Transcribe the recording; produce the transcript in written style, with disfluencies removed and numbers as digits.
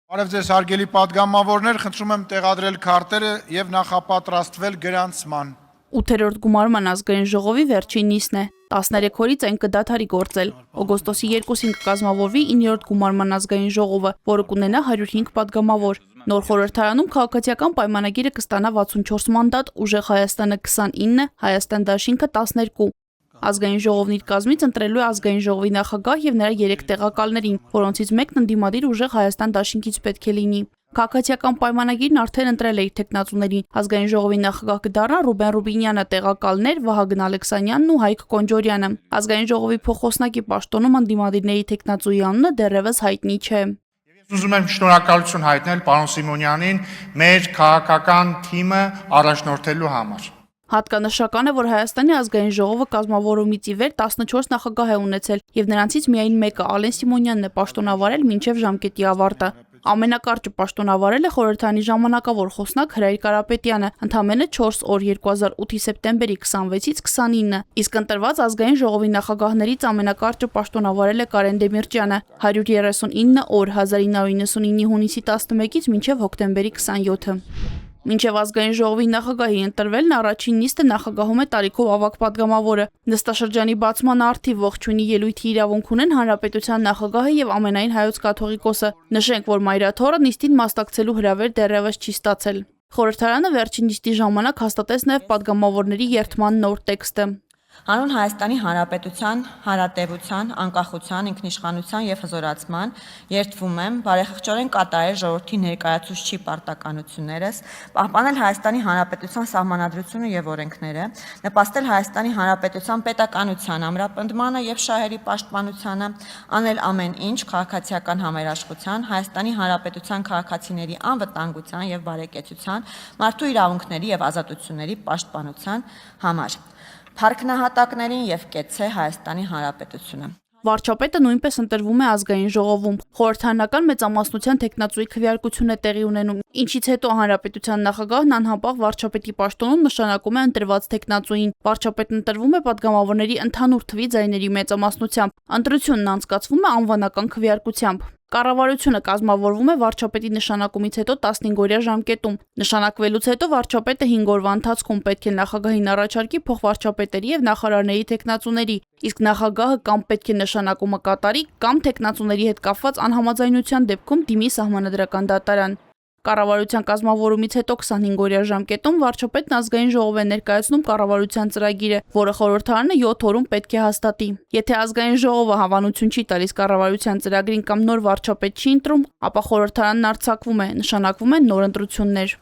Բարև ձեզ հարգելի պատգամավորներ, խնդրում եմ տեղադրել քարտերը եւ նախապատրաստվել գրանցման։ 8-րդ գումարման ազգային ժողովի վերջին նիստն է։ 13 օրից այն կդադարի գործել։ Օգոստոսի 2-ին կկազմավորվի 9-րդ գումարման ազգային ժողովը, որը կունենա 105 պատգամավոր։ Նոր խորհրդարանում քաղաքացիական պայմանագիրը կստանա 64 մանդատ, ուժեղ Հայաստանը 29, Հայաստան դաշինքը 12։ Ազգային ժողովն իր կազմից ընտրելու է ազգային ժողովի նախագահ եւ նրա 3 տեղակալներին, որոնցից մեկն ընդդիմադիր ուժեղ Հայաստան դաշինքից պետք է լինի։ Քաղաքացիական պայմանագիրն արդեն ընտրել է իր թեկնածուներին։ Ազգային ժողովի նախագահ կդառնան Ռուբեն Ռուբինյանը, տեղակալներ Վահագն Ալեքսանյանն ու Հայկ Կոնջորյանը։ Ազգային ժողովի փոխոսնակի պաշտոնում ընդդիմադիրների թեկնածուի անունը դեռևս հայտնի չէ։ Ես ուզում եմ շնորհակալություն հայտնել պարոն Սիմոնյանին մեր քաղաքական թիմը առաջնորդելու համար։ Հատկանշական է, որ Հայաստանի ազգային ժողովը կազմավորումից ի վեր 14 նախագահ է ունեցել եւ նրանցից միայն մեկը Ալեն Սիմոնյանն է պաշտոնավարել մինչեւ ժամկետի ավարտը։ Ամենակարճը պաշտոնավարել է խորհրդարանի ժամանակավոր խոսնակ Հրայր Կարապետյանը, ընդամենը 4 օր 2008-ի սեպտեմբերի 26-ից 29, իսկ ընտրված ազգային ժողովի նախագահներից ամենակարճը պաշտոնավարել է Կարեն Դեմիրճյանը 139 օր 1999-ի հունիսի 11-ից մինչև հոկտեմբերի 27-ը։ Մինչև ազգային ժողովի նախագահի ընտրվելն առաջին նիստը նախագահում է տարիքով ավագ պատգամավորը։ Նստաշրջանի բացման առթիվ ողջույնի ելույթի իրավունք ունեն հանրապետության նախագահը եւ ամենայն հայոց կաթողիկոսը։ Նշենք, որ Մայրաթորը նիստին մասնակցելու հրավեր դեռևս չի ստացել։ Խորհրդարանը վերջին նիստի ժամանակ հաստատեց նաեւ պատգամավորների երթման նոր տեքստը։ Հանուն Հայաստանի Հանրապետության հարատևության, անկախության, ինքնիշխանության եւ հզորացման երդվում եմ բարեխղճորեն կատարել ժողովրդի ներկայացուցչի պարտականություններս, պահպանել Հայաստանի Հանրապետության սահմանադրությունը եւ օրենքները, նպաստել Հայաստանի Հանրապետության պետականության ամրապնդմանը եւ շահերի պաշտպանությանը, անել ամեն ինչ քաղաքացիական համերաշխության, Հայաստանի Հանրապետության քաղաքացիների անվտանգության եւ բարեկեցության, մարդու իրավունքների եւ ազատությունների պաշտպանության համար։ Փառքնահատակներին եւ կեցցե Հայաստանի Հանրապետությունը։ Վարչապետը նույնպես ընտրվում է ազգային ժողովում։ Խորհրդարանական մեծամասնության թեկնածուի քվեարկություն է տեղի ունենում, ինչից հետո հանրապետության նախագահն անհապաղ վարչապետի պաշտոնում նշանակում է ընտրված թեկնածուին։ Վարչապետն ընտրվում է պատգամավորների ընդհանուր թվի ձայների մեծամասնությամբ։ Ընտրությունն անցկացվում է անվանական քվեարկությամբ։ Կառավարությունը կազմավորվում է վարչապետի նշանակումից հետո 15-օրյա ժամկետում։ Նշանակվելուց հետո վարչապետը 5 օրվա ընթացքում պետք է նախագահին առաջարկի փոխվարչապետերի եւ նախարարների թեկնածուների, իսկ նախագահը կամ պետք է նշանակումը կատարի, կամ թեկնածուների հետ կապված անհամաձայնության դեպքում դիմի սահմանադրական դատարան։ Կառավարության կազմավորումից հետո 25-օրյա ժամկետում վարչապետն ազգային ժողով է ներկայացնում կառավարության ծրագիրը, որը խորհրդարանը 7 օրում պետք է հաստատի։ Եթե ազգային ժողովը հավանություն չի տալիս կառավարության ծրագրին կամ նոր վարչապետ չի ընտրում, ապա խորհրդարանն արձակվում է, նշանակվում են նոր ընտրություններ։